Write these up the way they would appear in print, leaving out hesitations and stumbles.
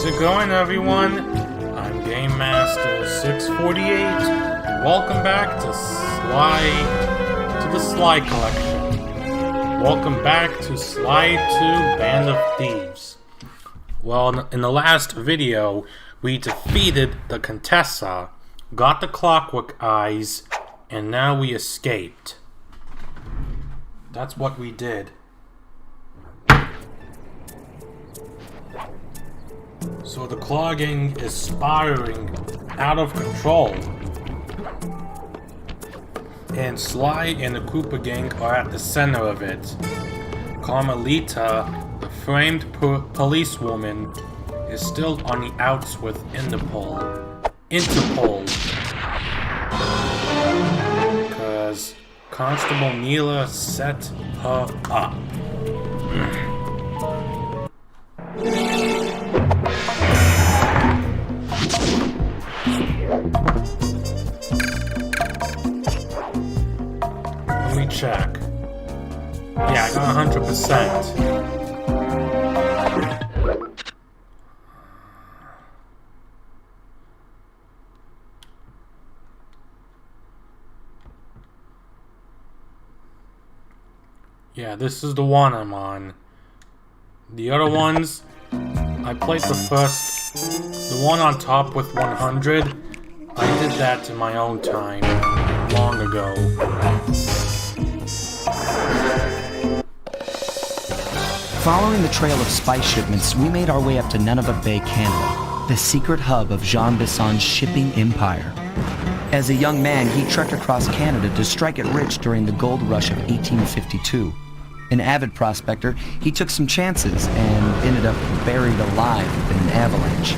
it going, everyone? I'm Game Master 648. Welcome back to the Sly Collection. Welcome back to Sly 2 Band of Thieves. Well, in the last video, we defeated the Contessa, got the clockwork eyes, and now we escaped. That's what we did. So the clogging is spiraling out of control. And Sly and the Koopa gang are at the center of it. Carmelita, the framed policewoman, is still on the outs with Interpol. Because Constable Neela set her up. Let me check. Yeah, I got 100%. Yeah, this is the one I'm on. The other ones, I played the one on top with 100. I did that in my own time, long ago. Following the trail of spice shipments, we made our way up to Nunavut Bay, Canada, the secret hub of John Bison's shipping empire. As a young man, he trekked across Canada to strike it rich during the gold rush of 1852. An avid prospector, he took some chances and ended up buried alive in an avalanche.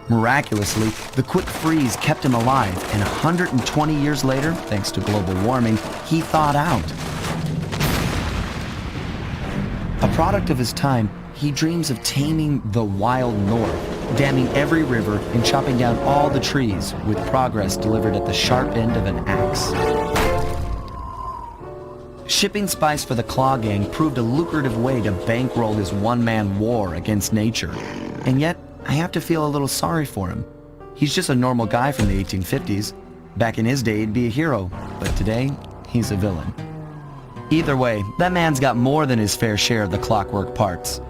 Miraculously, the quick freeze kept him alive, and 120 years later, thanks to global warming, he thawed out. A product of his time, he dreams of taming the wild north, damming every river and chopping down all the trees, with progress delivered at the sharp end of an axe. Shipping spice for the Claw Gang proved a lucrative way to bankroll his one-man war against nature. And yet, I have to feel a little sorry for him. He's just a normal guy from the 1850s. Back in his day, he'd be a hero, but today, he's a villain. Either way, that man's got more than his fair share of the clockwork parts.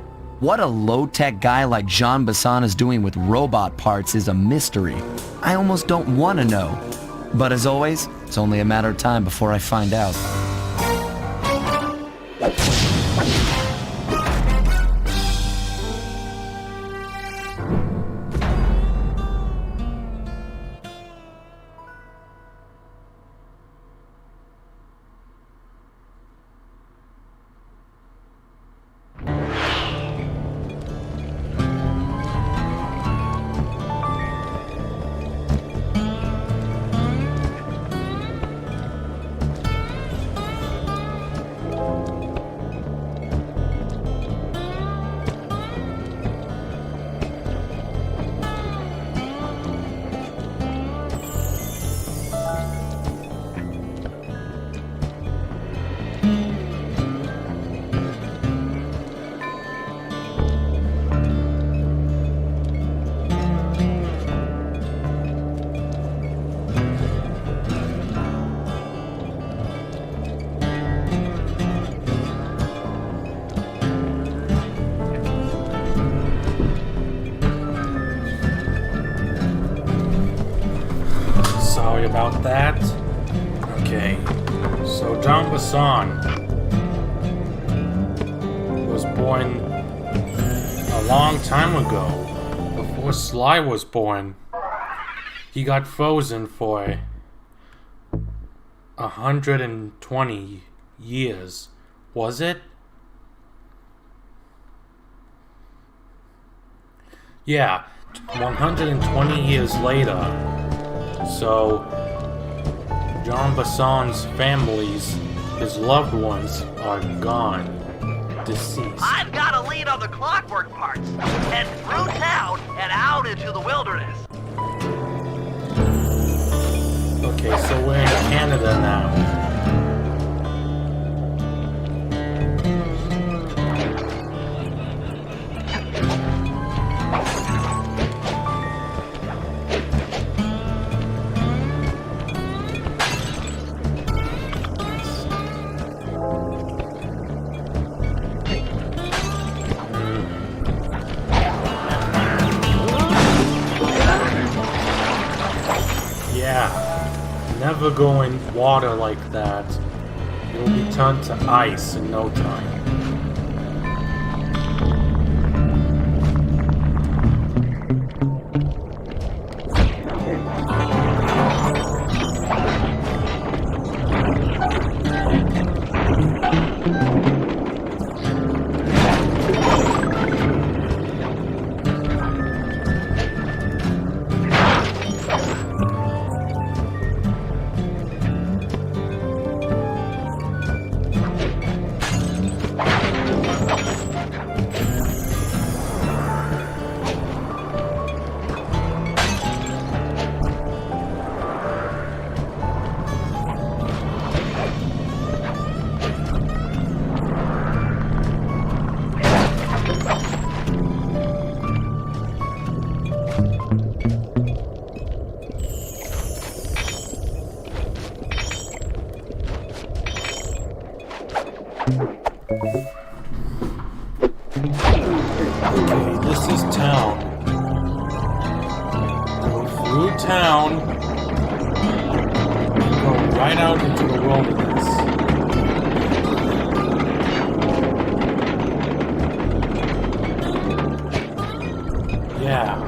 What a low-tech guy like John Bison is doing with robot parts is a mystery. I almost don't want to know. But as always, it's only a matter of time before I find out. Sorry about that. Okay, so John Bison was born a long time ago, before Sly was born. He got frozen for 120 years, was it? Yeah, 120 years later. So, John Bison's families, his loved ones, are gone, deceased. I've got a lead on the clockwork parts. Head through town and out into the wilderness. Okay, so we're in Canada now. ever go in water like that, you'll be turned to ice in no time. Okay, this is town. Go through town and go right out into the wilderness. Yeah.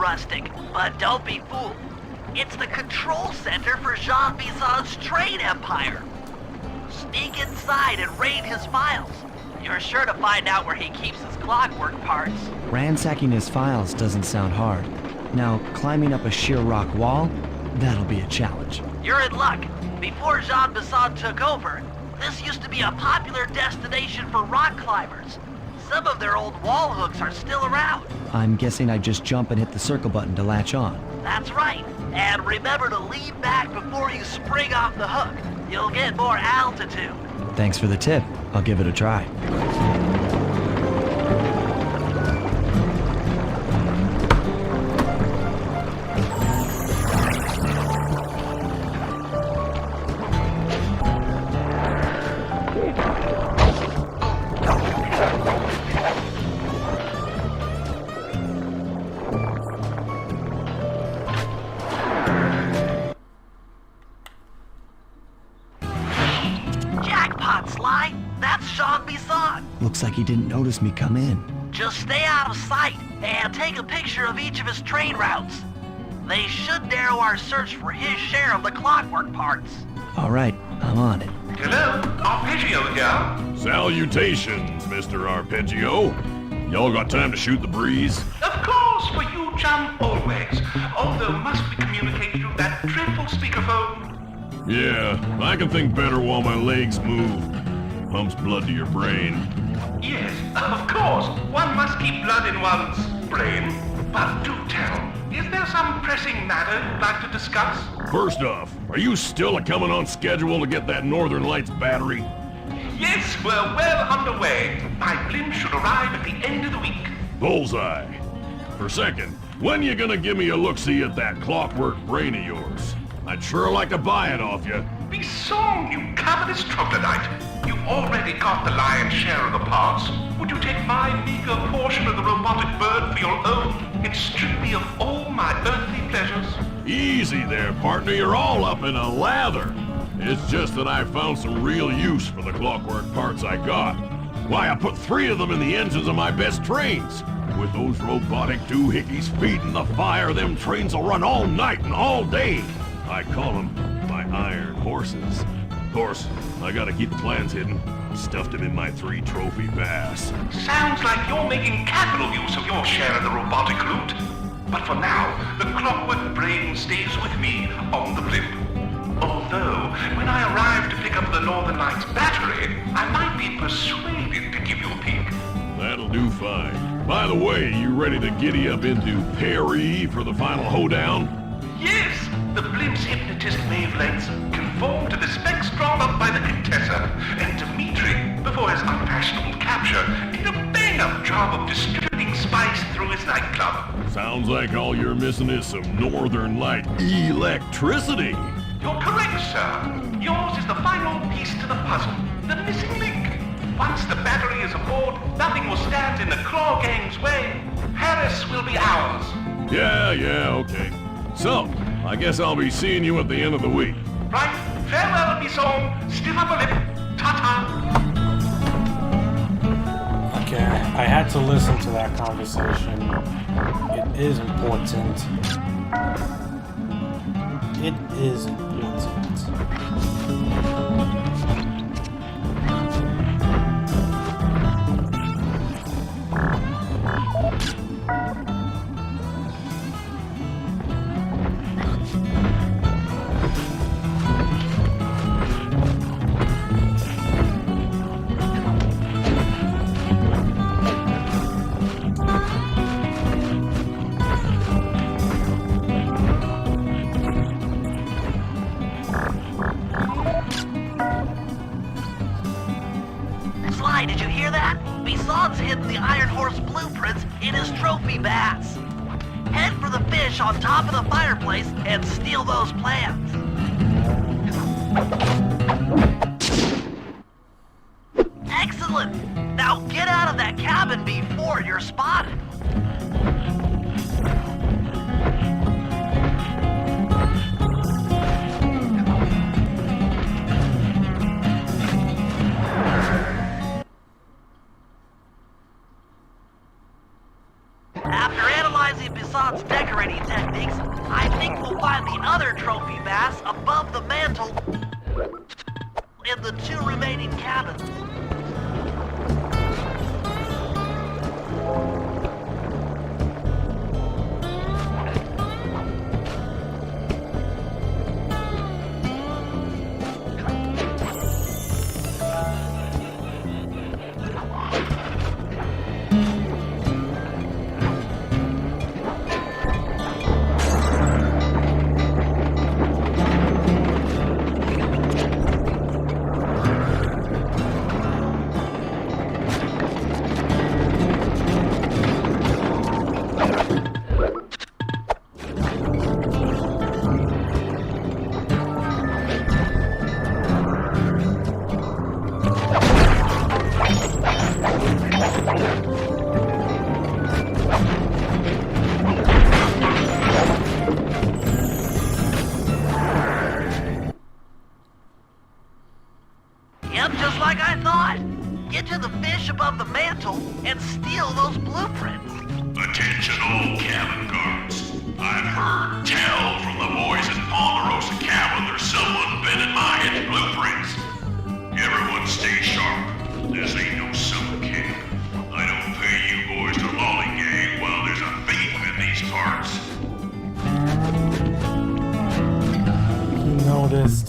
rustic, but don't be fooled. It's the control center for John Bison's trade empire. Sneak inside and raid his files. You're sure to find out where he keeps his clockwork parts. Ransacking his files doesn't sound hard. Now, climbing up a sheer rock wall, that'll be a challenge. You're in luck. Before John Bison took over, this used to be a popular destination for rock climbers. Some of their old wall hooks are still around. I'm guessing I just jump and hit the circle button to latch on. That's right. And remember to lean back before you spring off the hook. You'll get more altitude. Thanks for the tip. I'll give it a try. That's John Bison. Looks like he didn't notice me come in. Just stay out of sight and take a picture of each of his trade routes. They should narrow our search for his share of the clockwork parts. All right, I'm on it. Hello, Arpeggio here. Salutations, Mr. Arpeggio. Y'all got time to shoot the breeze? Of course, for you, John, always. Although must we communicate through that dreadful speakerphone? Yeah, I can think better while my legs move. Pumps blood to your brain. Yes, of course. One must keep blood in one's brain. But do tell, is there some pressing matter you'd like to discuss? First off, are you still coming on schedule to get that Northern Lights battery? Yes, we're well underway. My blimp should arrive at the end of the week. Bullseye. For second, when you gonna give me a look-see at that clockwork brain of yours? I'd sure like to buy it off you. Be song, you covetous troglodyte. You already got the lion's share of the parts. Would you take my meager portion of the robotic bird for your own and strip me of all my earthly pleasures? Easy there, partner. You're all up in a lather. It's just that I found some real use for the clockwork parts I got. Why, I put 3 of them in the engines of my best trains. With those robotic doohickeys feeding the fire, them trains will run all night and all day. I call them my iron horses. Of course, I gotta keep the plans hidden. Stuffed them in my 3 trophy bass. Sounds like you're making capital use of your share of the robotic loot. But for now, the clockwork brain stays with me on the blimp. Although, when I arrive to pick up the Northern Lights battery, I might be persuaded to give you a peek. That'll do fine. By the way, you ready to giddy up into Perry for the final hoedown? Yes, the blimp's hypnotist wavelengths conform to the spectrum up by the Contessa, and Dimitri, before his unfashionable capture, did a bang-up job of distributing spice through his nightclub. Sounds like all you're missing is some Northern Light electricity. You're correct, sir. Yours is the final piece to the puzzle, the missing link. Once the battery is aboard, nothing will stand in the Claw Gang's way. Paris will be ours. Yeah, okay. So, I guess I'll be seeing you at the end of the week. Right, farewell, Bison. Stiff upper lip. Ta-ta. Okay, I had to listen to that conversation. It is important. It is important. Sly, did you hear that? Bison's hidden the Iron Horse blueprints in his trophy bass. Head for the fish on top of the fireplace and steal those plans. Excellent! Now get out of that cabin before you're spotted. After analyzing Bison's decorating techniques, I think we'll find the other trophy bass above the mantle in the 2 remaining cabins. Yep, just like I thought. Get to the fish above the mantle and steal those blueprints. Attention all cabin guards. I've heard tell from the boys in Ponderosa Cabin there's someone bending my hidden blueprints. Everyone stay sharp. This ain't no summer camp. I don't pay you boys to lollygag while there's a thief in these parts. He noticed.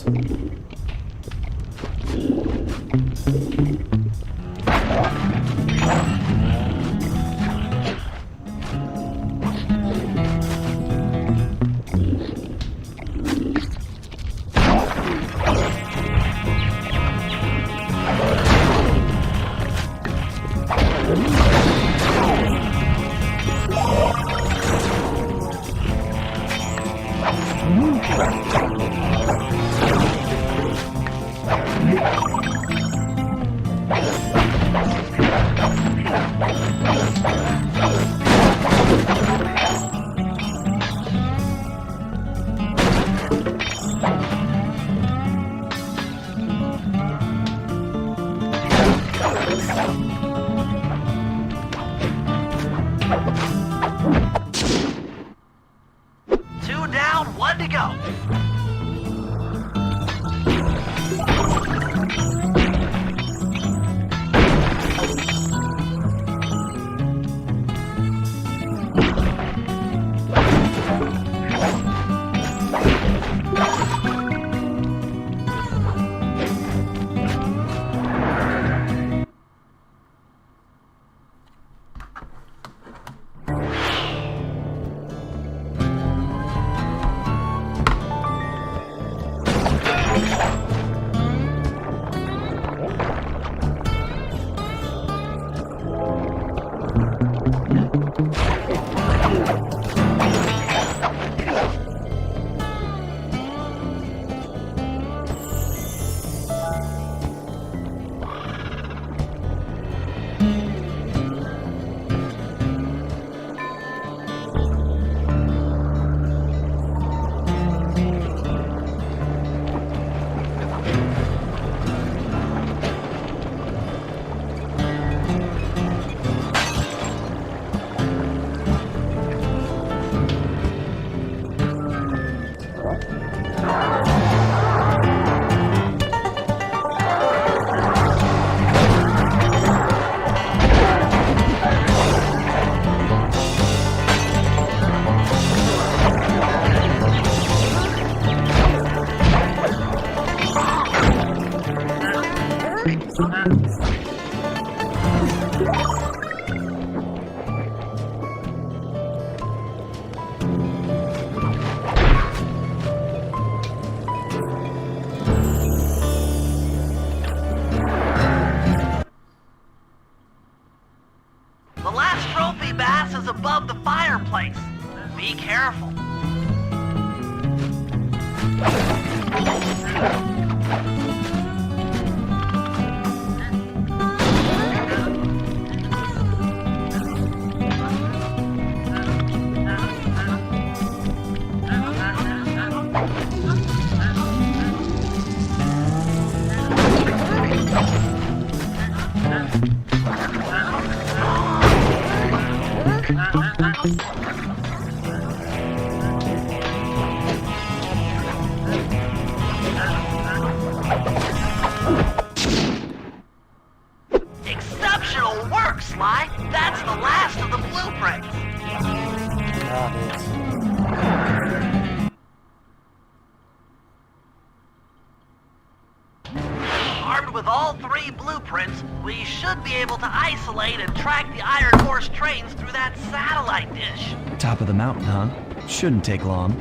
The last trophy bass is above the fireplace. Be careful. Exceptional work, Sly. That's the last of the blueprints. Got it. Armed with all 3 blueprints, we should be able to isolate and track the Iron Horse trains through that satellite dish. Top of the mountain, huh? Shouldn't take long.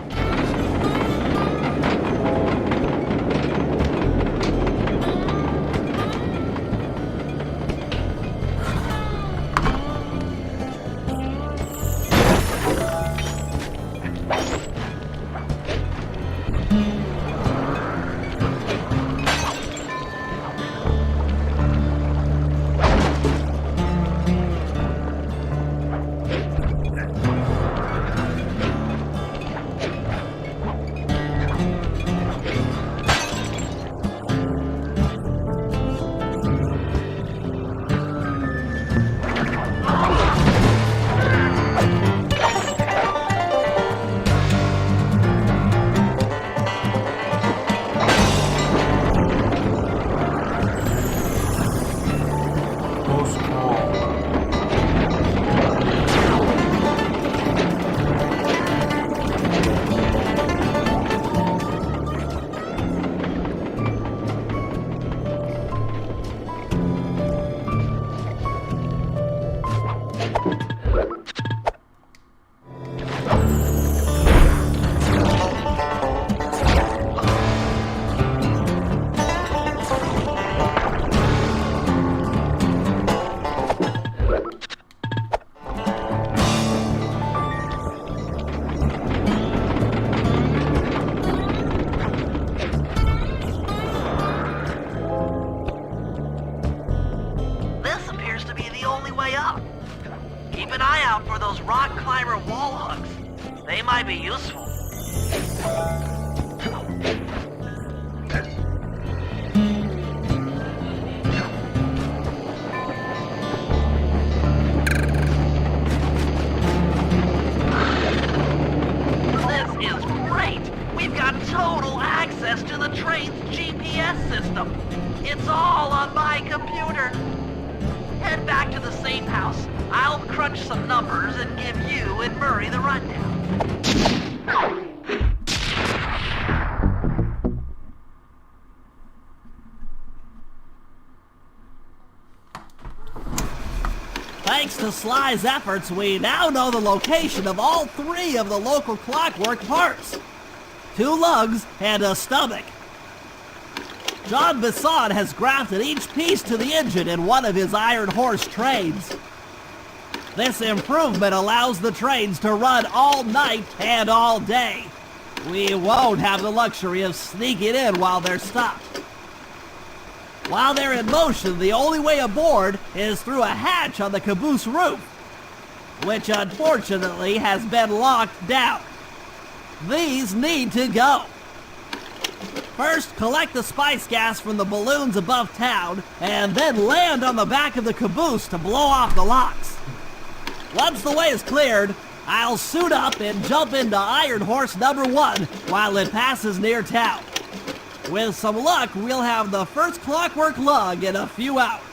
Keep an eye out for those rock climber wall hooks. They might be useful. This is great! We've got total access to the train's GPS system. It's all on my computer. Head back to the safe house. I'll crunch some numbers and give you and Murray the rundown. Thanks to Sly's efforts, we now know the location of all 3 of the local clockwork parts. 2 lugs and a stomach. John Bison has grafted each piece to the engine in one of his Iron Horse trains. This improvement allows the trains to run all night and all day. We won't have the luxury of sneaking in while they're stopped. While they're in motion, the only way aboard is through a hatch on the caboose roof, which unfortunately has been locked down. These need to go. First, collect the spice gas from the balloons above town, and then land on the back of the caboose to blow off the locks. Once the way is cleared, I'll suit up and jump into Iron Horse number 1 while it passes near town. With some luck, we'll have the first clockwork lug in a few hours.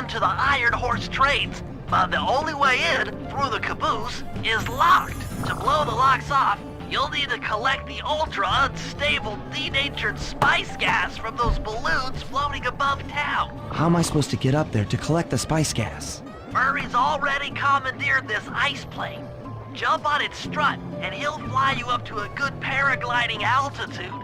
into the Iron Horse trains, but the only way in, through the caboose, is locked. To blow the locks off, you'll need to collect the ultra-unstable, denatured spice gas from those balloons floating above town. How am I supposed to get up there to collect the spice gas? Murray's already commandeered this ice plane. Jump on its strut, and he'll fly you up to a good paragliding altitude.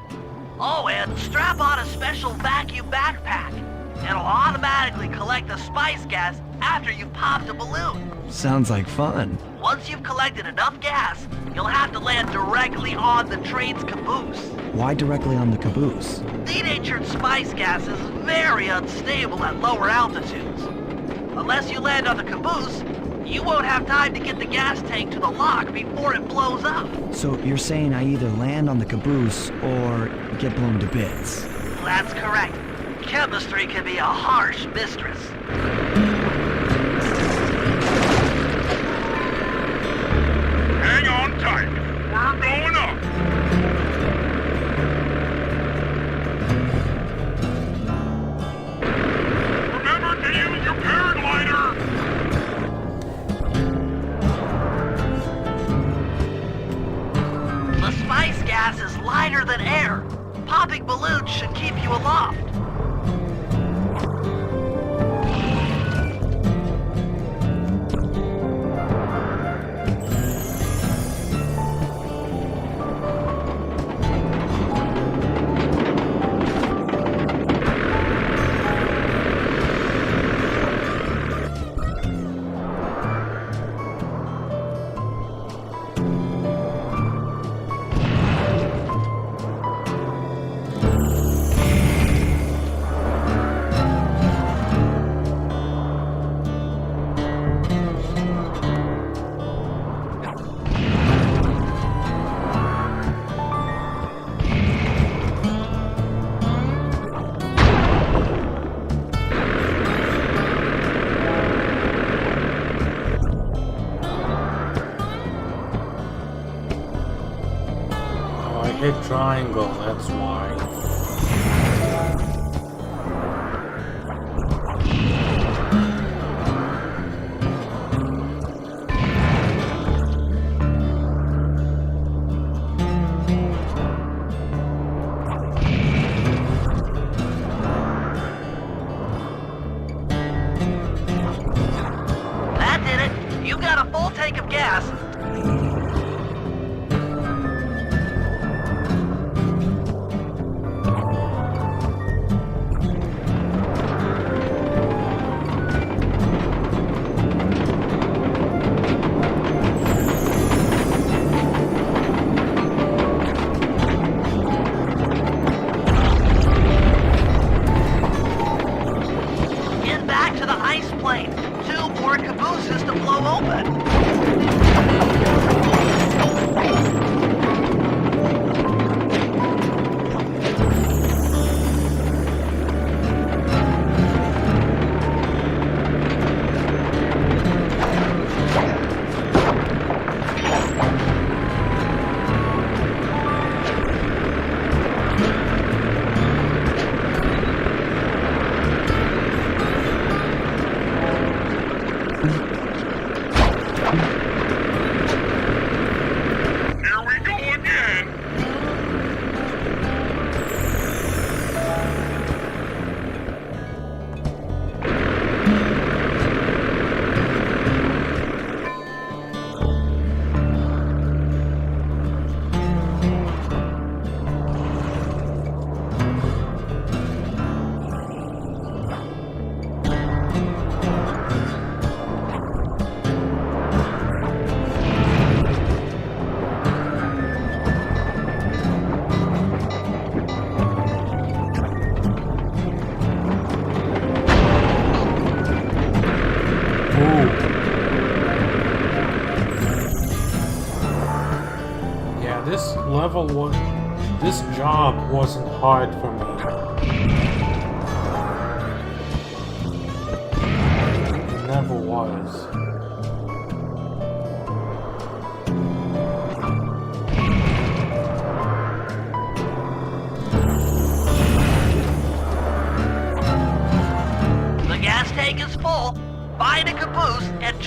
Oh, and strap on a special vacuum backpack. It'll automatically collect the spice gas after you've popped a balloon. Sounds like fun. Once you've collected enough gas, you'll have to land directly on the train's caboose. Why directly on the caboose? Denatured spice gas is very unstable at lower altitudes. Unless you land on the caboose, you won't have time to get the gas tank to the lock before it blows up. So you're saying I either land on the caboose or get blown to bits? That's correct. Chemistry can be a harsh mistress. Hang on tight. We're going up. Remember to use your paraglider. The spice gas is lighter than air. Popping balloons should keep you aloft. Hit triangle, that's why. That did it. You got a full tank of gas. Get back to the ice plane. 2 more cabooses to blow open. Here we go again. Yeah, this job wasn't hard for me. It never was. The gas tank is full.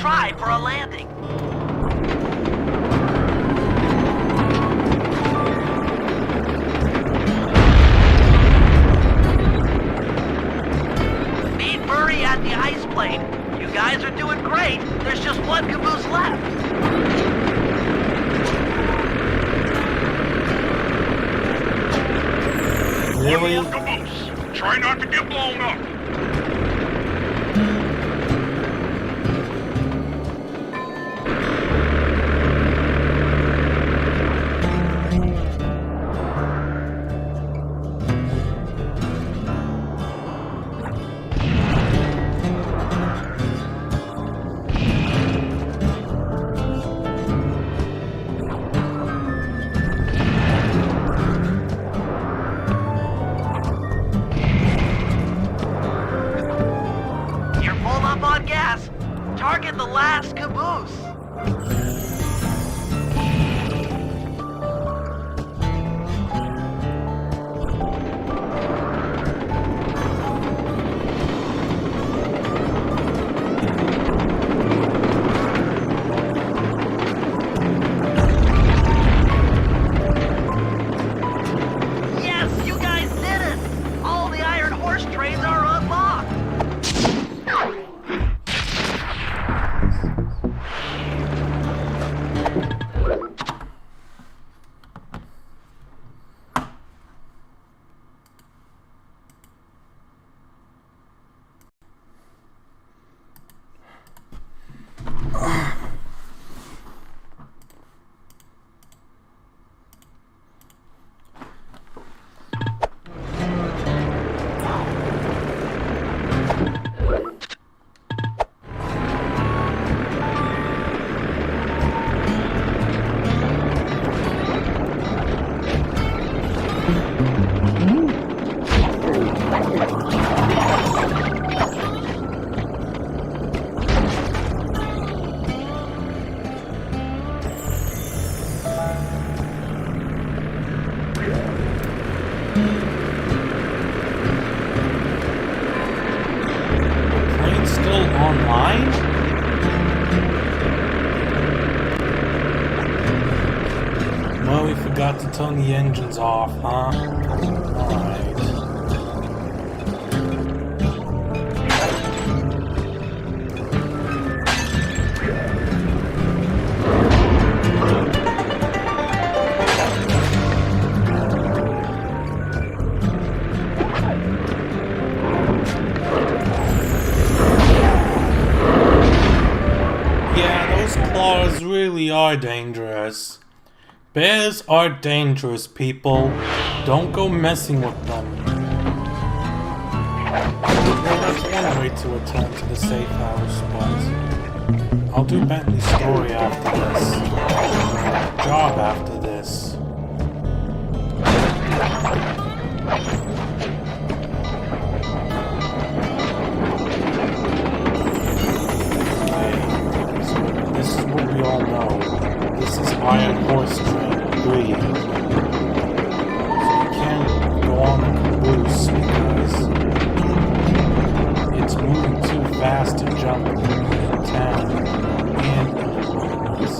try for a landing. Meet Murray at the ice plane. You guys are doing great. There's just one caboose left. Really? One more caboose. Try not to get blown up. You're full up on gas. Target the last caboose. Yes, you guys did it! All the Iron Horse trains are unlocked! Plane's still online? Well, we forgot to turn the engines off, huh? Alright. Yeah, those claws really are dangerous. Bears are dangerous, people. Don't go messing with them. Well, that's one way to return to the safe house, but I'll do Bentley's story after this. Job after this. Okay, so this is what we all know. This is Iron Horse Train 3. So you can't go on the caboose because it's moving too fast to jump in town and in the wilderness.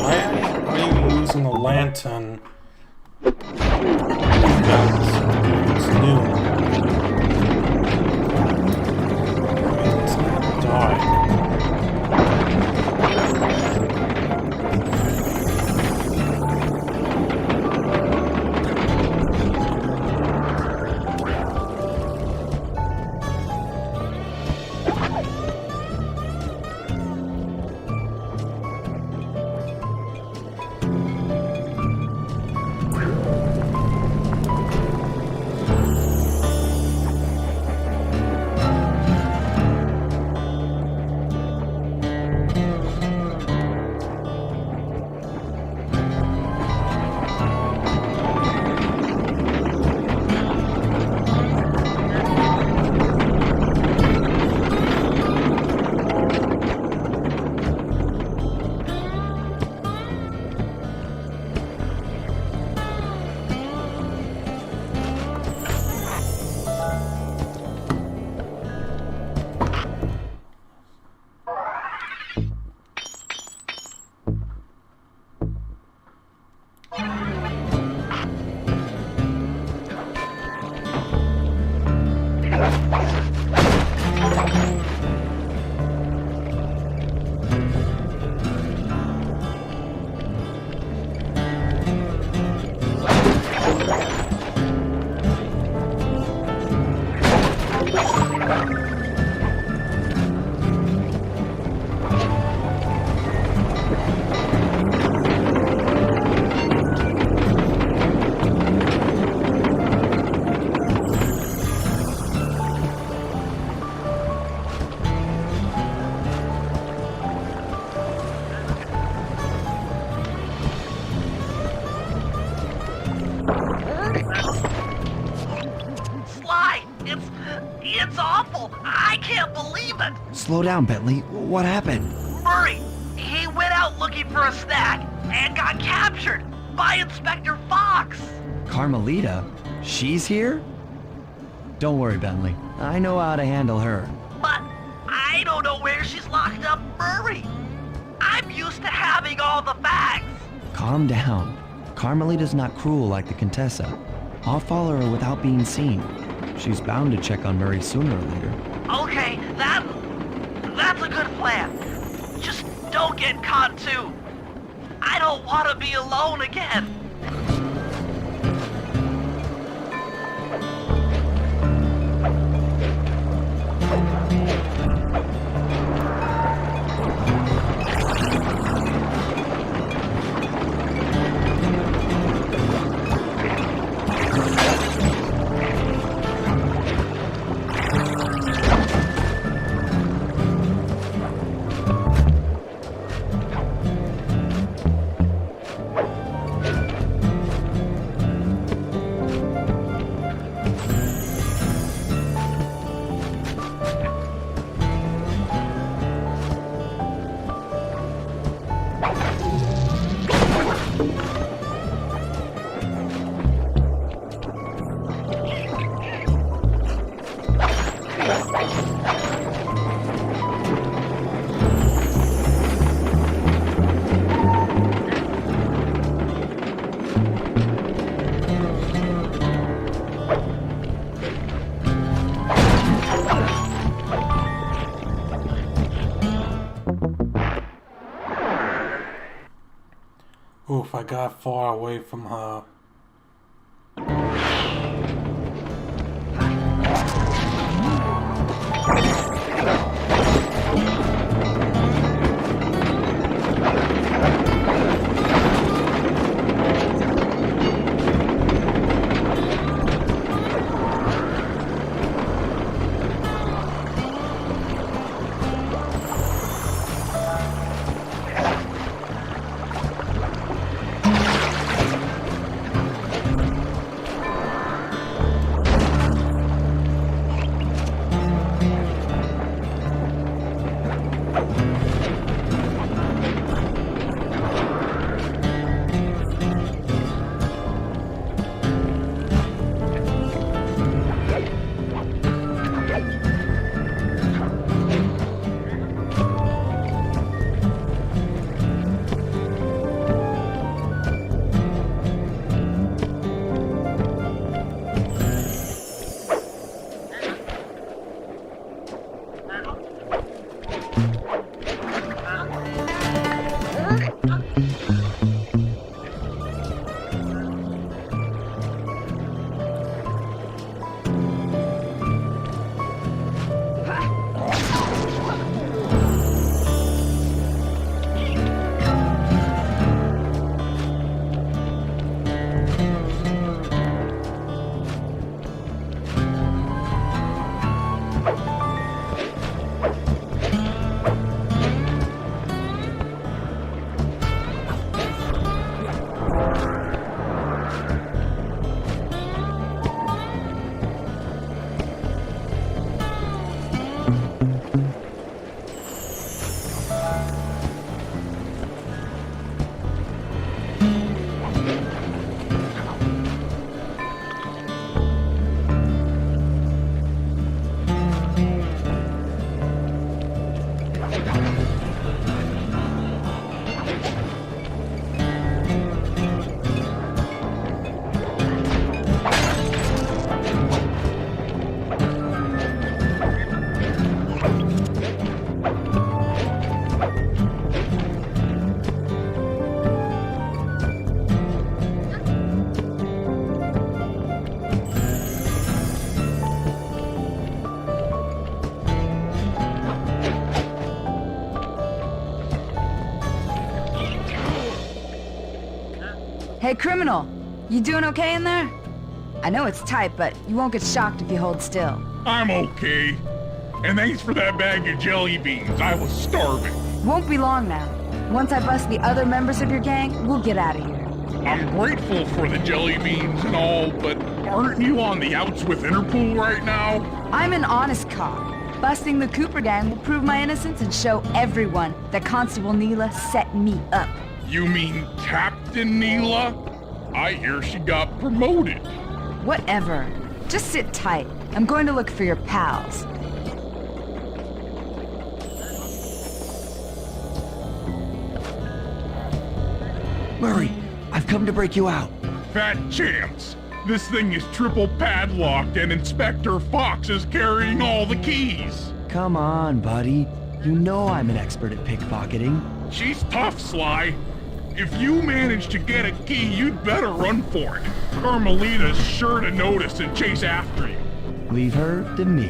Why are you using a lantern? It's noon. It's not dark. It's awful. I can't believe it. Slow down, Bentley. What happened? Murray, he went out looking for a snack and got captured by Inspector Fox. Carmelita? She's here? Don't worry, Bentley. I know how to handle her. But I don't know where she's locked up Murray. I'm used to having all the facts. Calm down. Carmelita's not cruel like the Contessa. I'll follow her without being seen. She's bound to check on Murray sooner or later. Okay, that's a good plan. Just don't get caught too. I don't want to be alone again. Oof, I got far away from her. Hey, criminal! You doing okay in there? I know it's tight, but you won't get shocked if you hold still. I'm okay. And thanks for that bag of jelly beans. I was starving. Won't be long now. Once I bust the other members of your gang, we'll get out of here. I'm grateful for the jelly beans and all, but aren't you on the outs with Interpol right now? I'm an honest cop. Busting the Cooper gang will prove my innocence and show everyone that Constable Neela set me up. You mean Captain Neela? I hear she got promoted. Whatever. Just sit tight. I'm going to look for your pals. Murray, I've come to break you out. Fat chance. This thing is triple padlocked and Inspector Fox is carrying all the keys. Come on, buddy. You know I'm an expert at pickpocketing. She's tough, Sly. If you manage to get a key, you'd better run for it. Carmelita's sure to notice and chase after you. Leave her to me.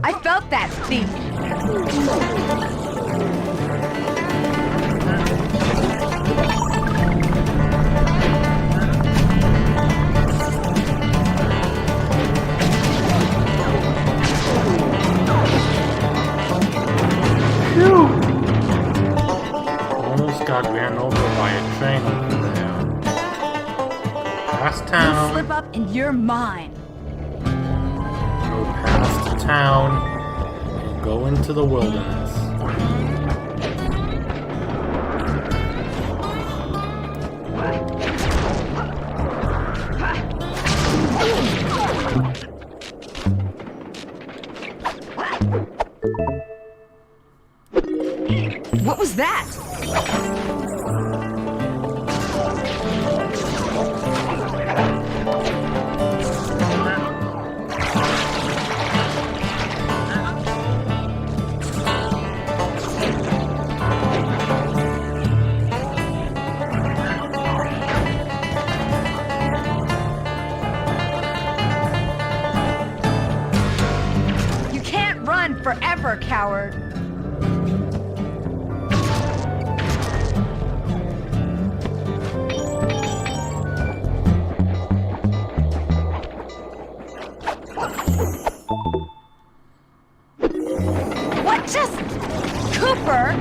I felt that thief! Almost got ran over by a train over there. Past You town. slip up and you're mine. Go past the town and go into the wilderness. What was that? You can't run forever, coward. What just... Cooper?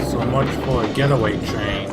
So much for a getaway train.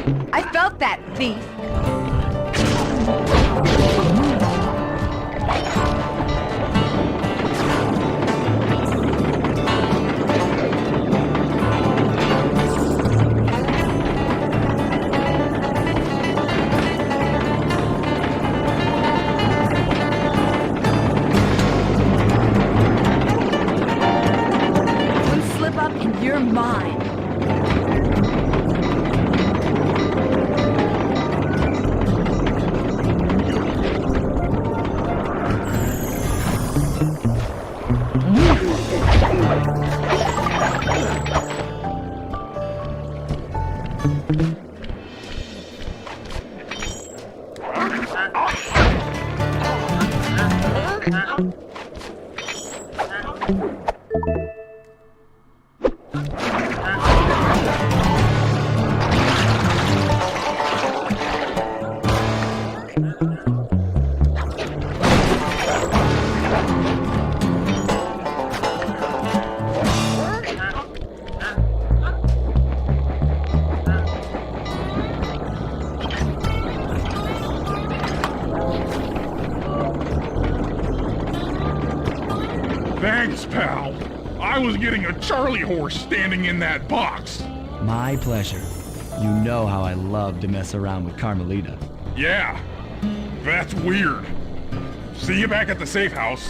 I felt that, thief. One slip up and you're mine. Thanks, pal. I was getting a Charlie horse standing in that box. My pleasure. You know how I love to mess around with Carmelita. Yeah, that's weird. See you back at the safe house.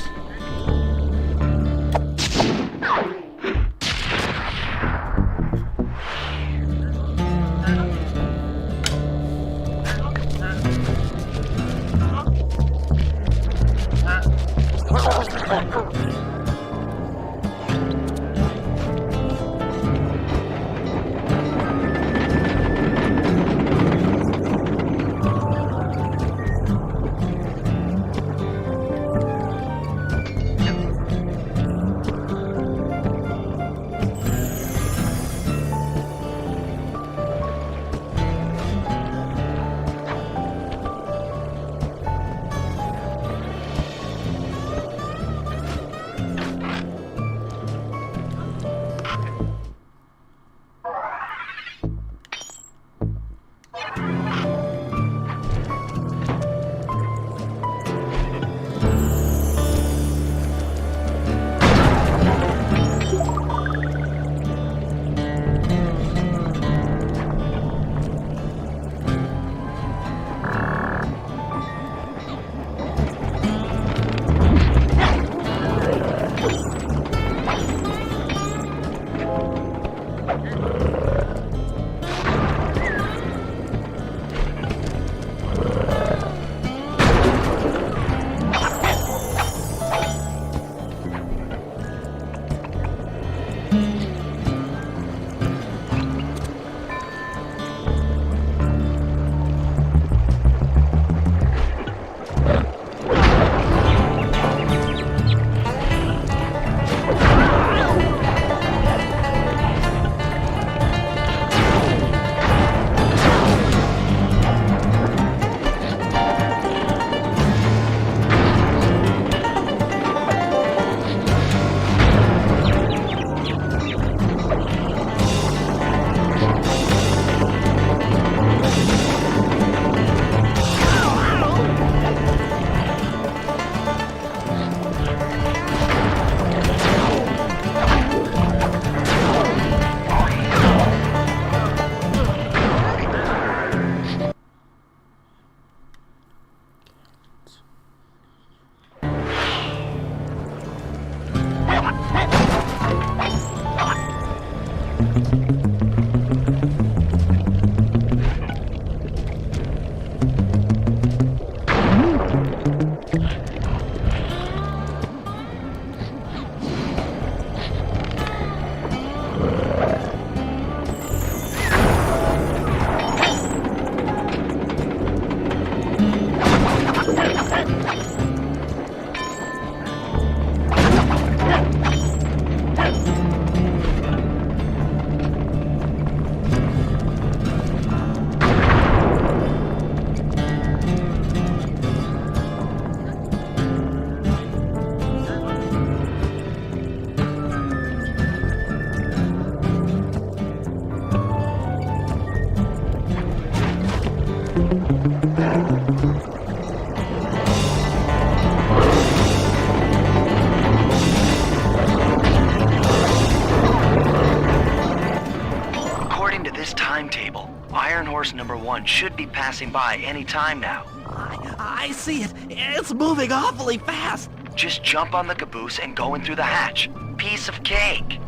According to this timetable, Iron Horse number 1 should be passing by any time now. I see it. It's moving awfully fast. Just jump on the caboose and go in through the hatch. Piece of cake.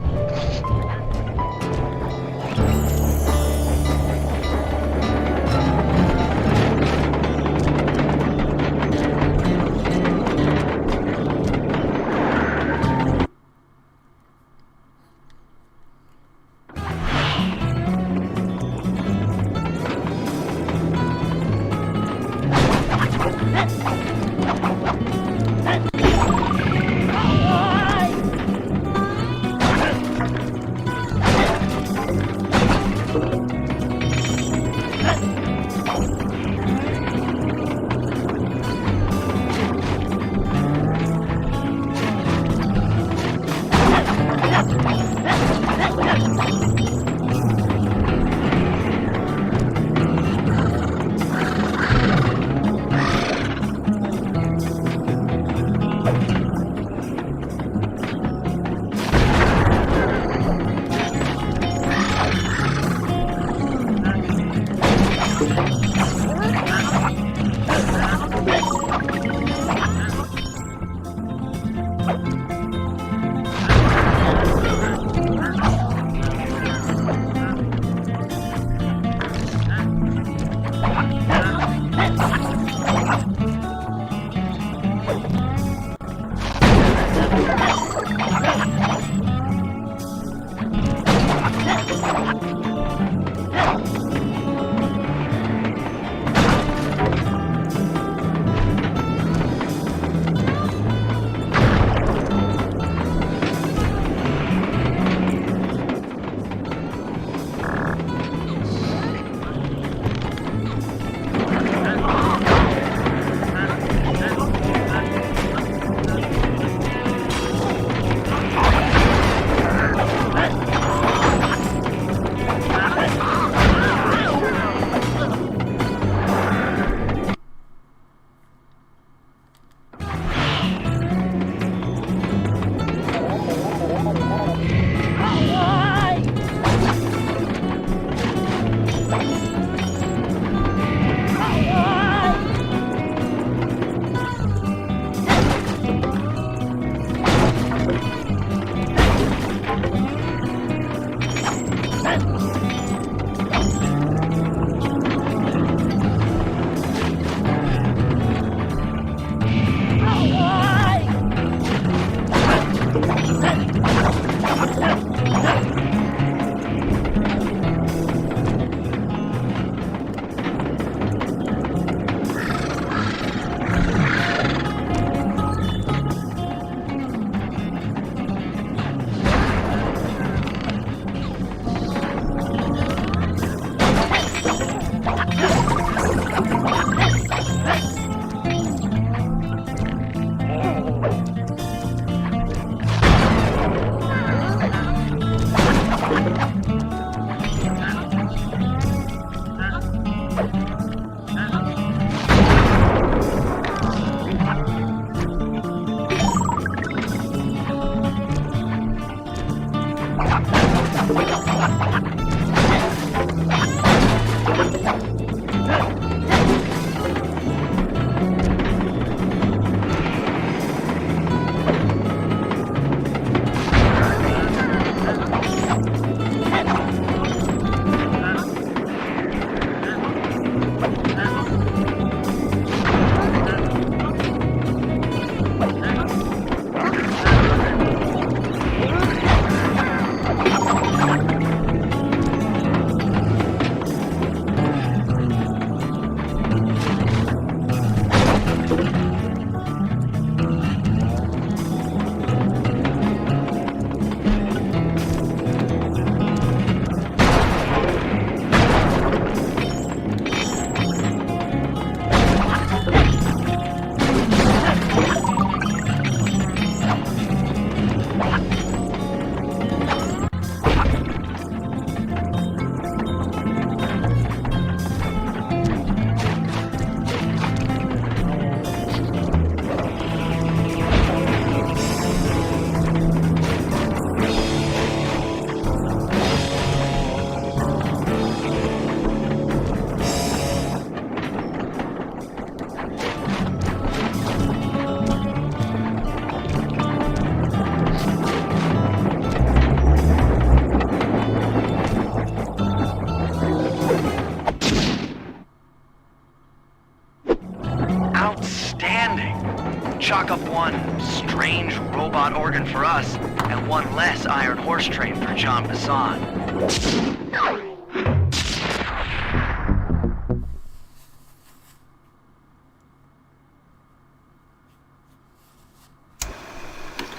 chalk up one strange robot organ for us and one less Iron Horse train for John Bison.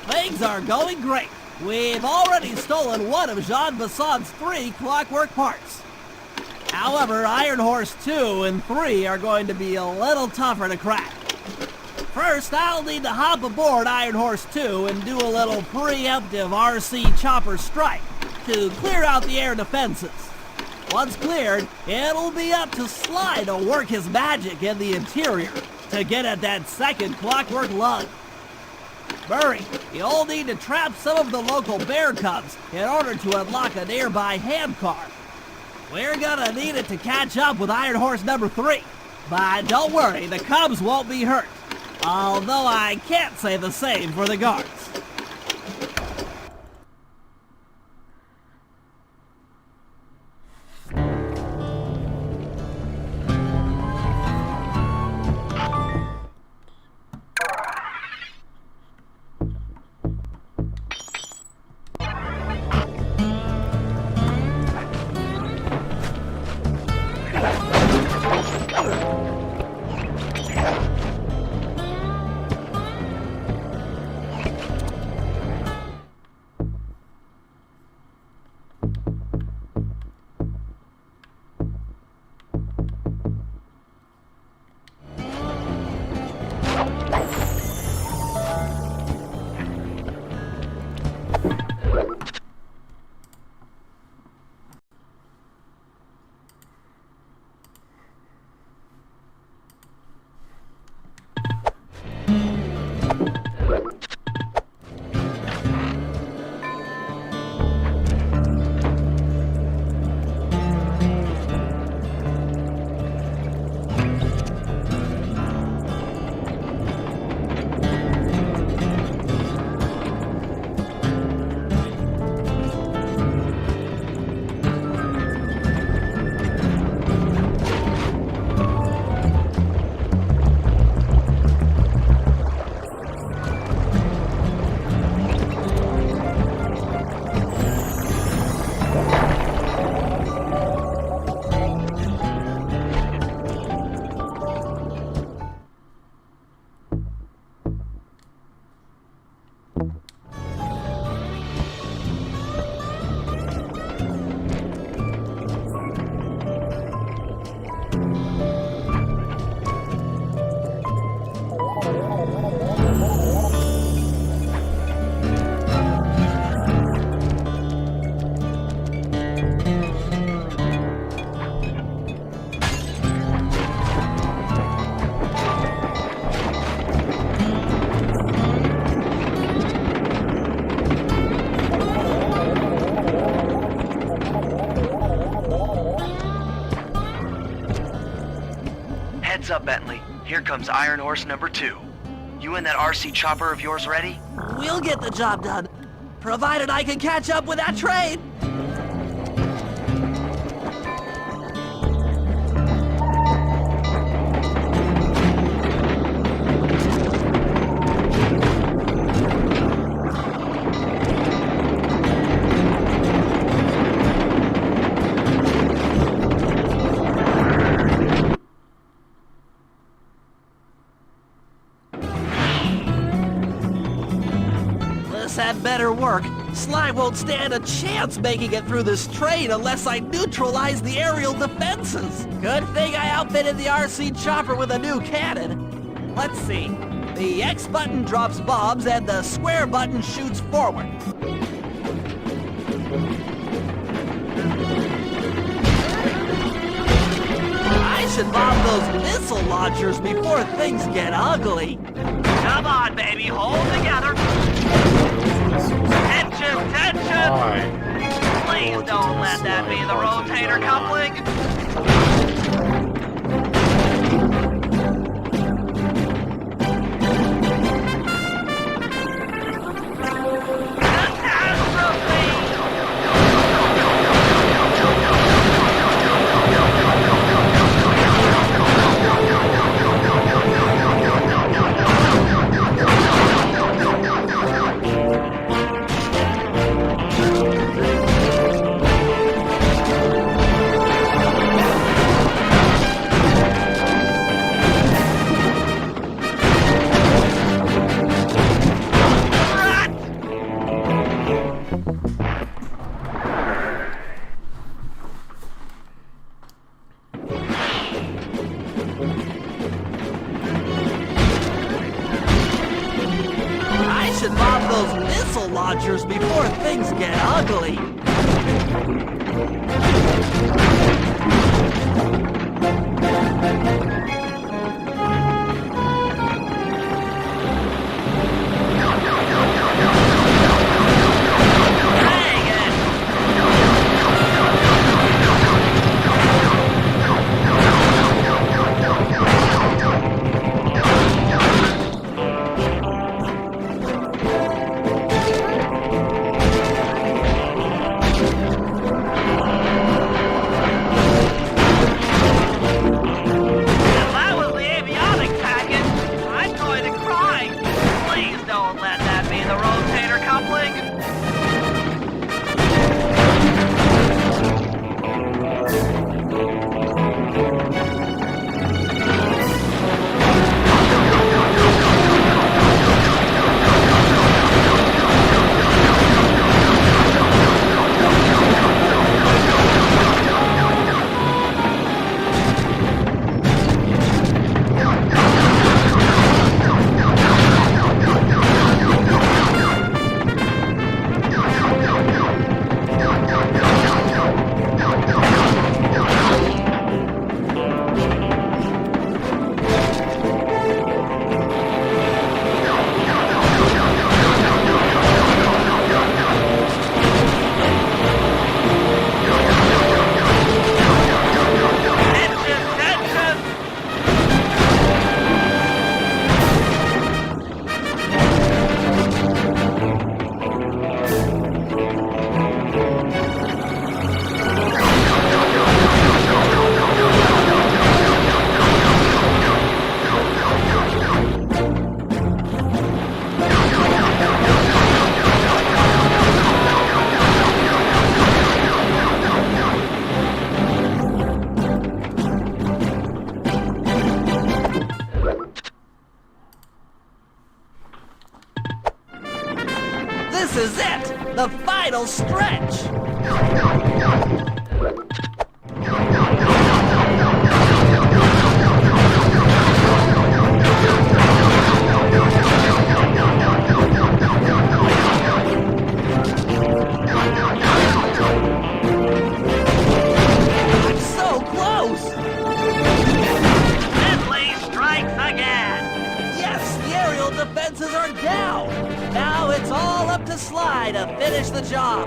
Things are going great. We've already stolen one of John Bison's 3 clockwork parts. However, Iron Horse 2 and 3 are going to be a little tougher to crack. First, I'll need to hop aboard Iron Horse 2 and do a little preemptive RC chopper strike to clear out the air defenses. Once cleared, it'll be up to Sly to work his magic in the interior to get at that second clockwork lug. Murray, you'll need to trap some of the local bear cubs in order to unlock a nearby handcar. We're gonna need it to catch up with Iron Horse number 3. But don't worry, the cubs won't be hurt. Although I can't say the same for the guards. Heads up, Bentley. Here comes Iron Horse number 2. You and that RC chopper of yours ready? We'll get the job done, provided I can catch up with that train. Had better work. Sly won't stand a chance making it through this train unless I neutralize the aerial defenses. Good thing I outfitted the RC chopper with a new cannon. Let's see. The X button drops bombs and the square button shoots forward. I should bomb those missile launchers before things get ugly. Come on, baby. Hold together. Tension, tension! Why? Please don't let that be the rotator coupling. those missile launchers before things get ugly. This is it! The final stretch! I'm so close! Bentley strikes again! Yes, the aerial defenses are down! Now it's all up to Sly to finish the job.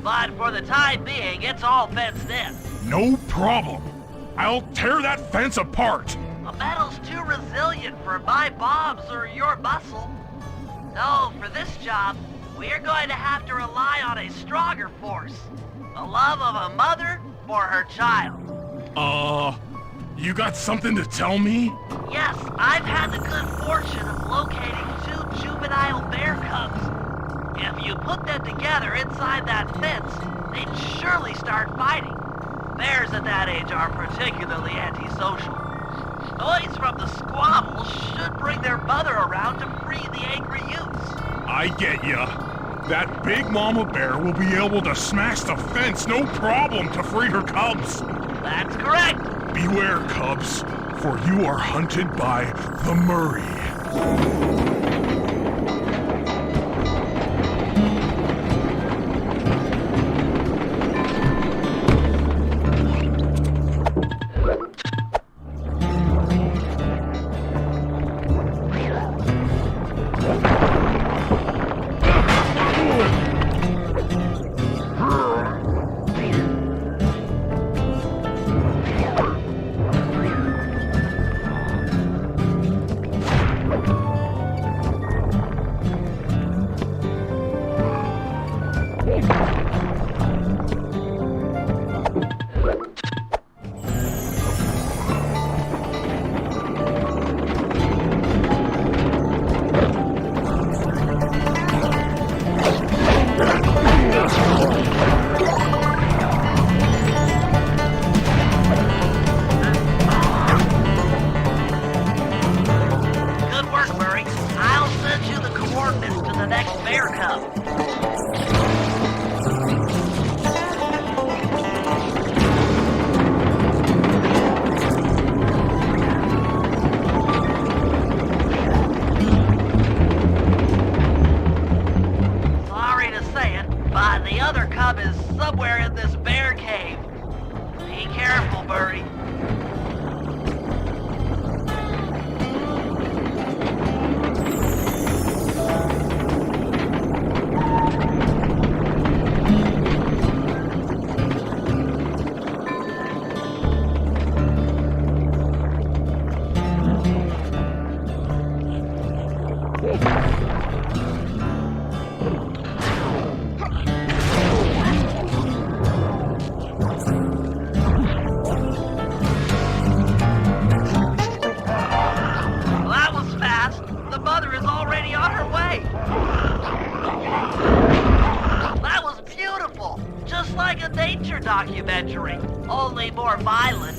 But for the time being, it's all fenced in. No problem. I'll tear that fence apart. The metal's too resilient for my bombs or your muscle. No, for this job, we're going to have to rely on a stronger force. The love of a mother for her child. You got something to tell me? Yes, I've had the good fortune of locating 2 juvenile bear cubs. If you put them together inside that fence, they'd surely start fighting. Bears at that age are particularly antisocial. Noise from the squabbles should bring their mother around to free the angry youths. I get ya. That big mama bear will be able to smash the fence no problem to free her cubs. That's correct. Beware, cubs, for you are hunted by the Murray. Good work, Murray. I'll send you the coordinates to the next bear cub. Sorry to say it, but the other cub is somewhere in this bear cave. Be careful, Murray. That was fast. The mother is already on her way. That was beautiful. Just like a nature documentary, only more violent.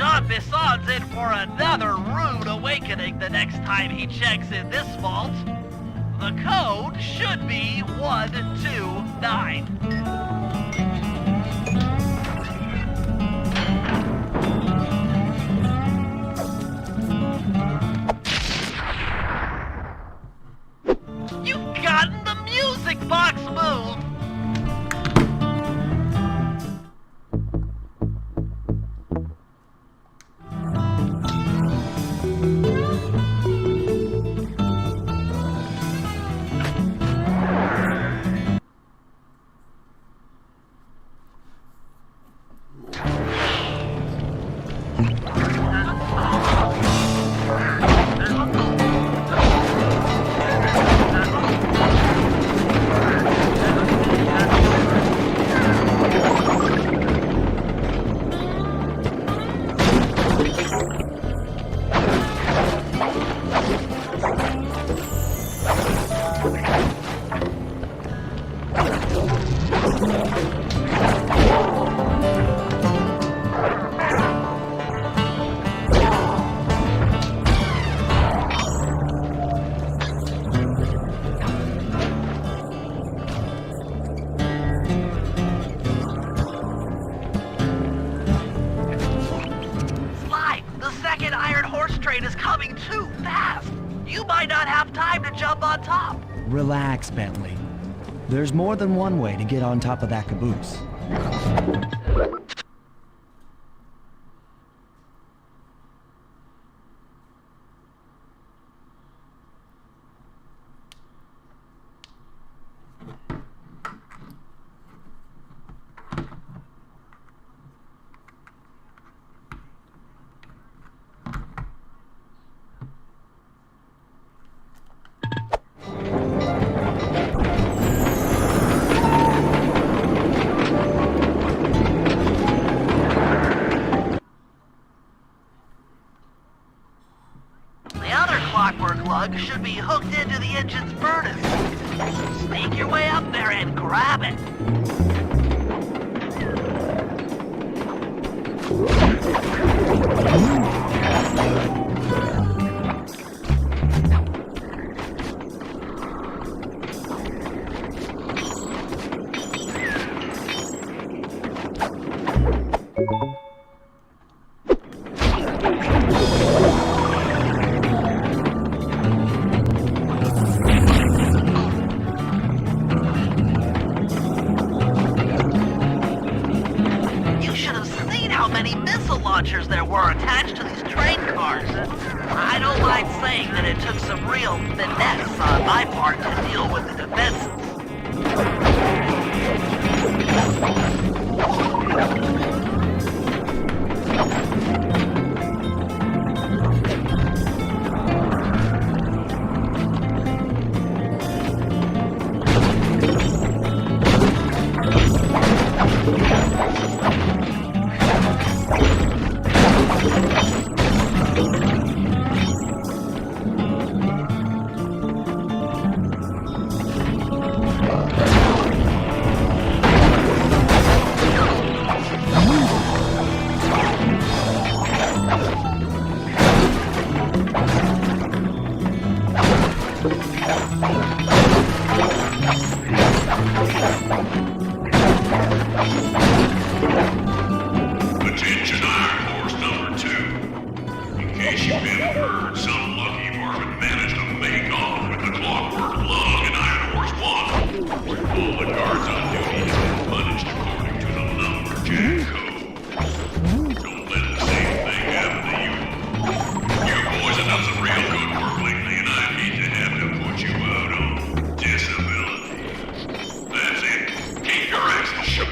John Bison's in for another rude awakening the next time he checks in this vault. The code should be 129. You've gotten the music box moved! Is coming too fast. You might not have time to jump on top. Relax, Bentley. There's more than one way to get on top of that caboose. Clockwork lug should be hooked into the engine's furnace. Sneak your way up there and grab it. saying that it took some real finesse on my part to deal with the defenses. Attention Iron Horse number 2. In case you haven't heard, some lucky varmint managed to make off with the clockwork lug in Iron Horse 1. All the guards on duty have been punished according to the lumberjack code. Don't let the same thing happen to you. You boys have done some real good work lately, and I hate to have to put you out on disability. That's it. Keep your asses shut.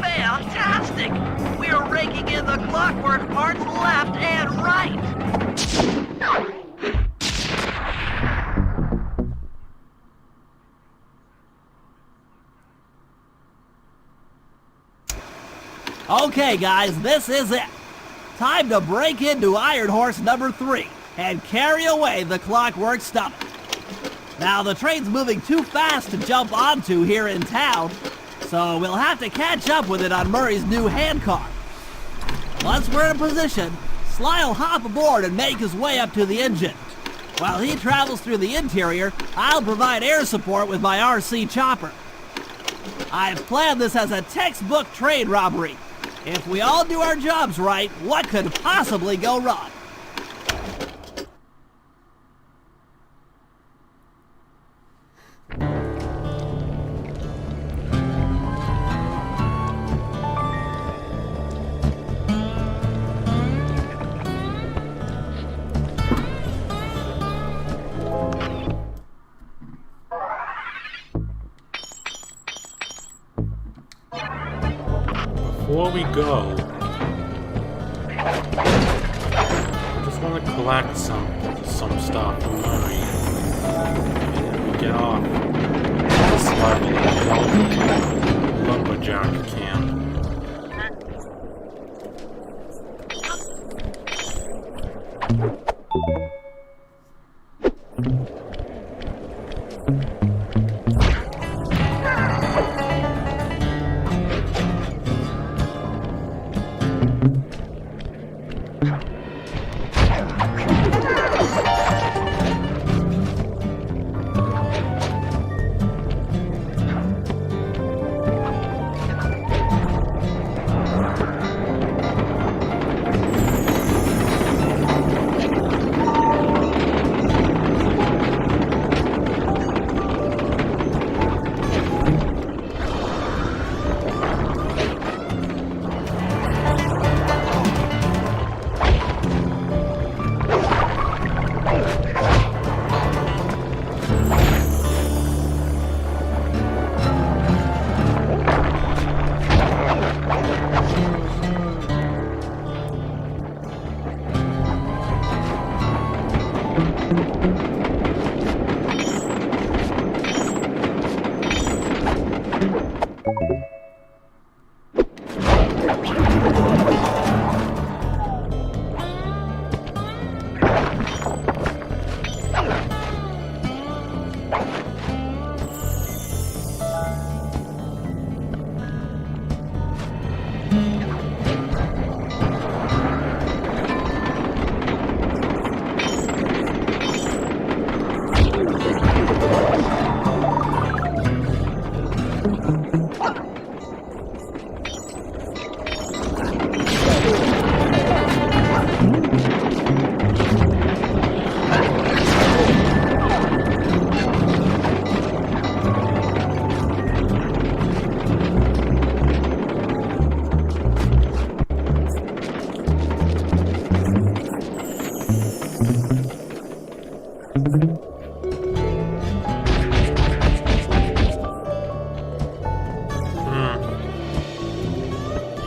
Fantastic! We're raking in the clockwork parts left and right! Okay, guys, this is it. Time to break into Iron Horse number 3 and carry away the clockwork stomach. Now, the train's moving too fast to jump onto here in town, so we'll have to catch up with it on Murray's new handcar. Once we're in position, Sly will hop aboard and make his way up to the engine. While he travels through the interior, I'll provide air support with my RC chopper. I've planned this as a textbook train robbery. If we all do our jobs right, what could possibly go wrong? Before we go, I just want to collect some stuff from Murray. And we get off this level and go to lumberjack camp.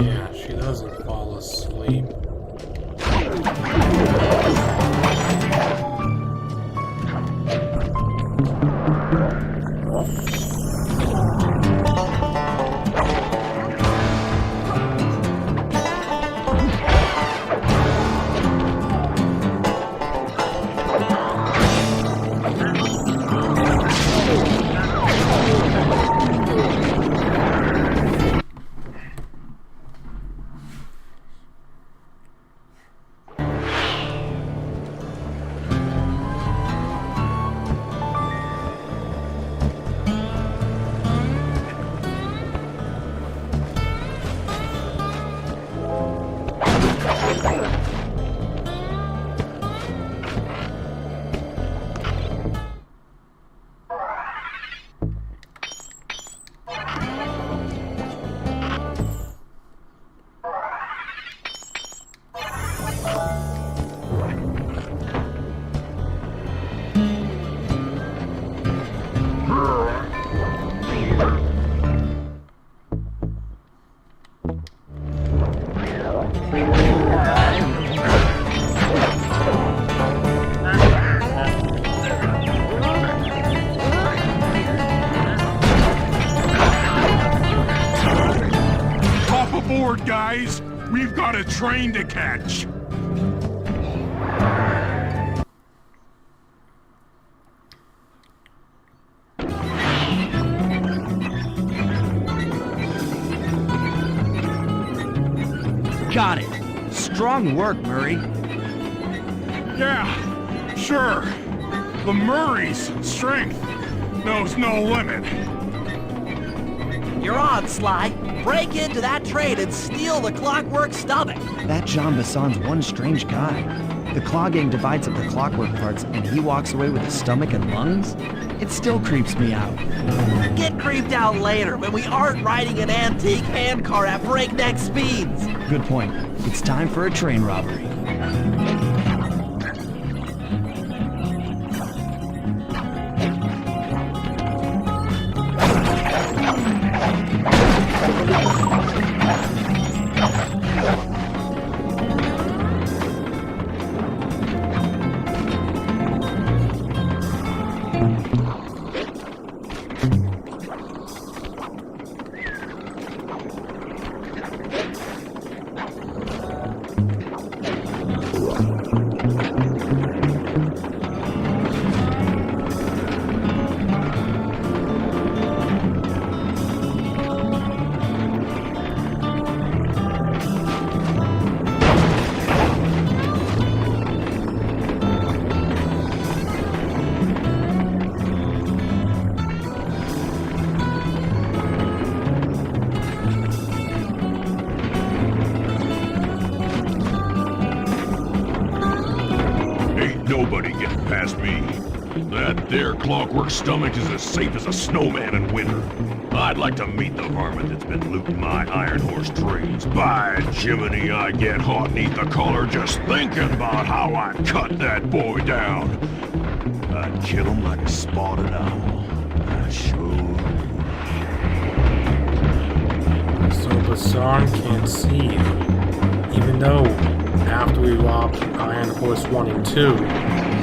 Yeah, she doesn't fall asleep. Aboard, guys! We've got a train to catch! Got it. Strong work, Murray. Yeah, sure. The Murray's strength knows no limit. You're on, Sly. Break into that train and steal the clockwork stomach. That John Bison's one strange guy. The Claw Gang divides up the clockwork parts and he walks away with his stomach and lungs? It still creeps me out. Get creeped out later when we aren't riding an antique handcar at breakneck speeds. Good point. It's time for a train robbery. Nobody getting past me. That there clockwork stomach is as safe as a snowman in winter. I'd like to meet the varmint that's been looting my Iron Horse trains. By Jiminy, I get hot neath the collar just thinking about how I'd cut that boy down. I'd kill him like a spotted owl. I sure. So Bison can't see you, even though after we robbed Iron Horse 1 and 2,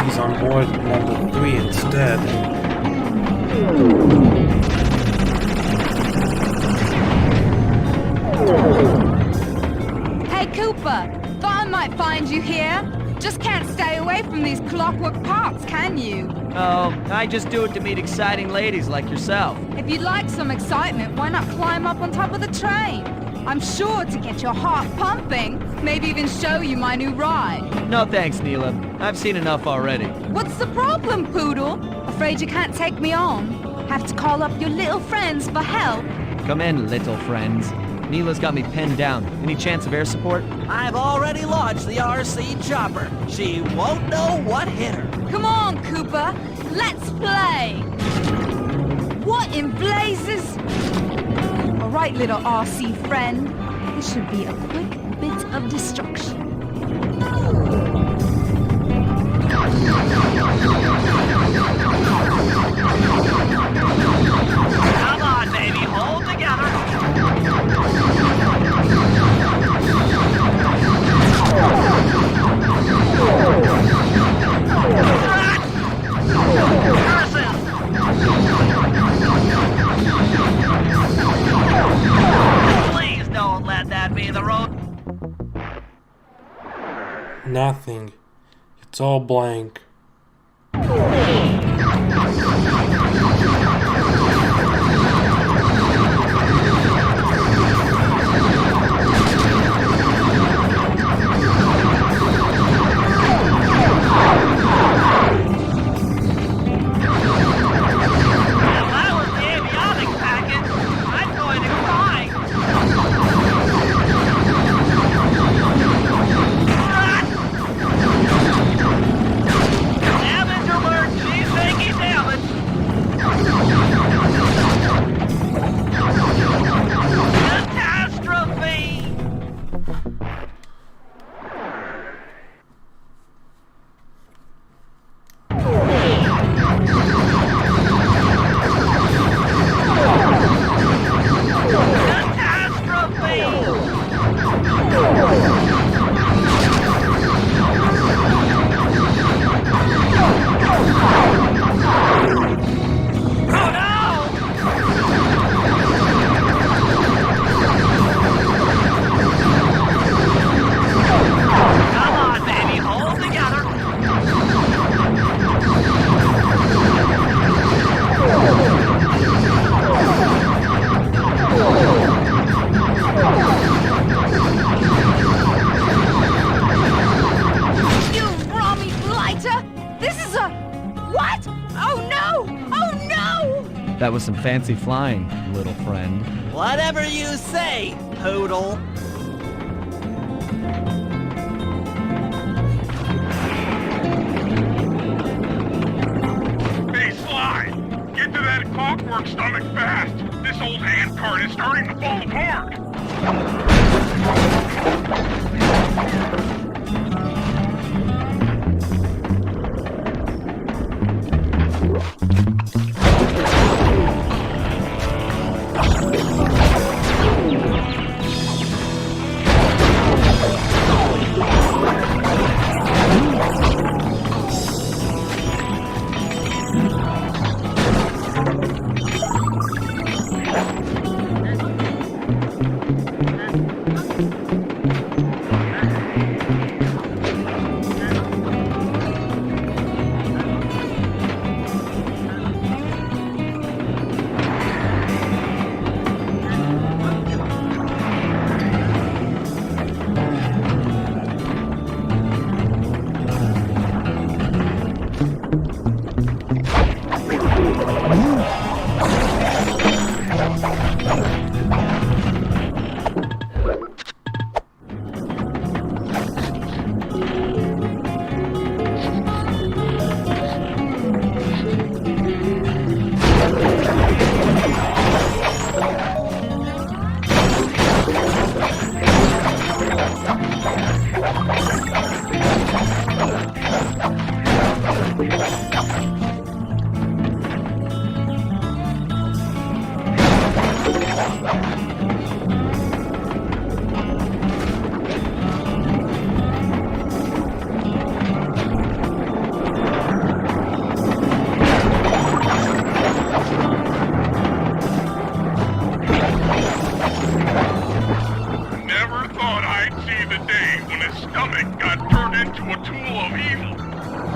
he's on board number 3 instead. Hey, Cooper! Thought I might find you here. Just can't stay away from these clockwork parts, can you? Oh, I just do it to meet exciting ladies like yourself. If you'd like some excitement, why not climb up on top of the train? I'm sure to get your heart pumping. Maybe even show you my new ride. No thanks, Neela. I've seen enough already. What's the problem, Poodle? Afraid you can't take me on? Have to call up your little friends for help? Come in, little friends. Neela's got me pinned down. Any chance of air support? I've already launched the RC chopper. She won't know what hit her. Come on, Cooper. Let's play. What in blazes? All right, little RC friend. This should be a quick bit of destruction. Nothing. It's all blank. That was some fancy flying, little friend. Whatever you say, Poodle. Hey, Sly! Get to that clockwork stomach fast! This old handcart is starting to fall apart!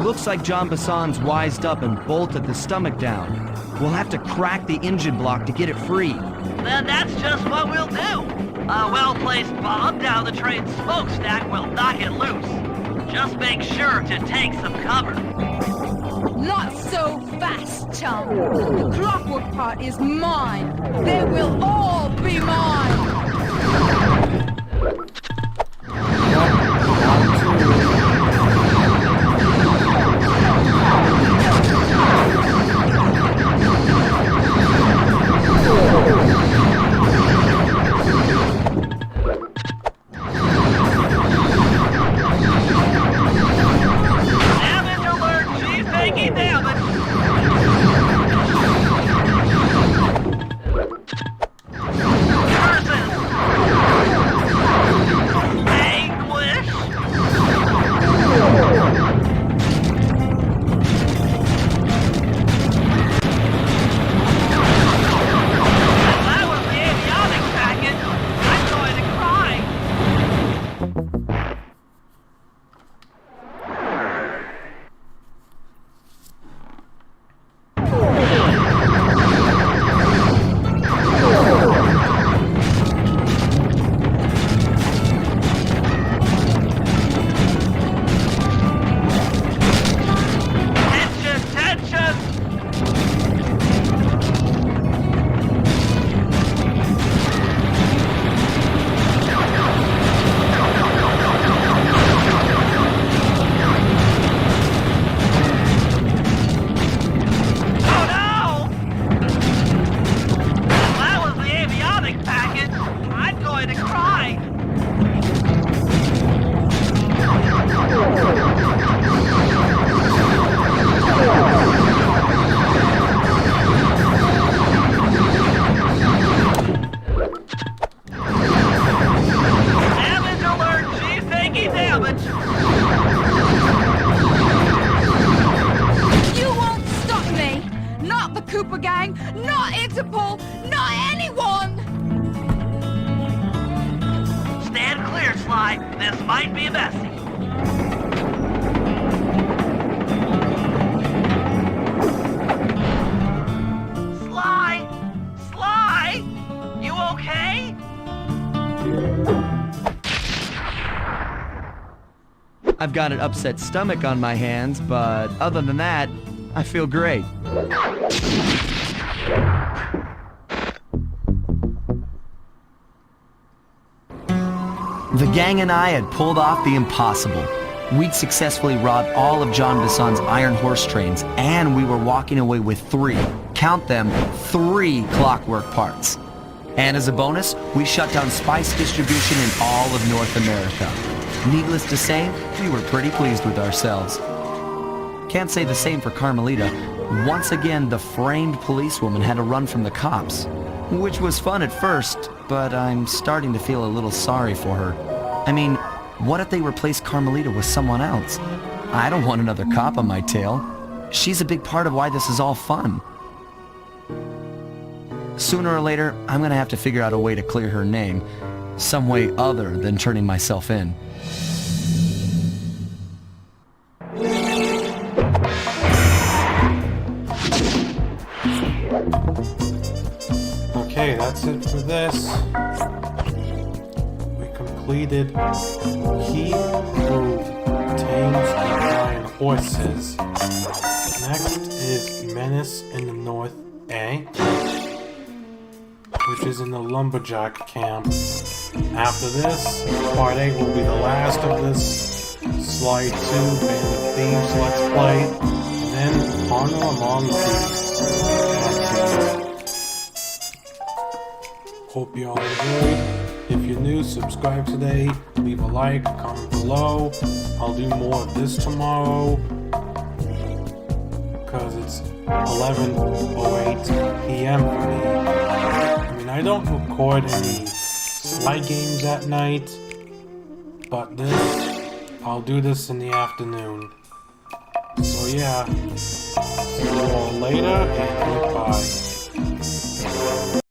Looks like John Bison's wised up and bolted the stomach down. We'll have to crack the engine block to get it free. Then that's just what we'll do. A well-placed bomb down the train's smokestack will knock it loose. Just make sure to take some cover. Not so fast, chum. The clockwork part is mine. They will all be mine. Cooper gang, not Interpol, not anyone! Stand clear, Sly. This might be messy. Sly! Sly! You okay? I've got an upset stomach on my hands, but other than that, I feel great. The gang and I had pulled off the impossible. We'd successfully robbed all of John Bison's iron horse trains, and we were walking away with count them, 3 clockwork parts. And as a bonus, we shut down spice distribution in all of North America. Needless to say, we were pretty pleased with ourselves. Can't say the same for Carmelita. Once again, the framed policewoman had to run from the cops, which was fun at first, but I'm starting to feel a little sorry for her. I mean, what if they replaced Carmelita with someone else? I don't want another cop on my tail. She's a big part of why this is all fun. Sooner or later, I'm gonna have to figure out a way to clear her name, some way other than turning myself in. Okay, that's it for this. We completed He Who Tames the Iron Horses. Next is Menace in the North A, which is in the lumberjack camp. After this, part 8 will be the last of this Slide 2 Band of Thieves Let's Play, and then Honor Among Thieves. Hope you all enjoyed. If you're new, subscribe today, leave a like, comment below. I'll do more of this tomorrow, because it's 11:08 p.m. for me. I mean, I don't record any slide games at night, but I'll do this in the afternoon. So yeah, see you all later, and goodbye.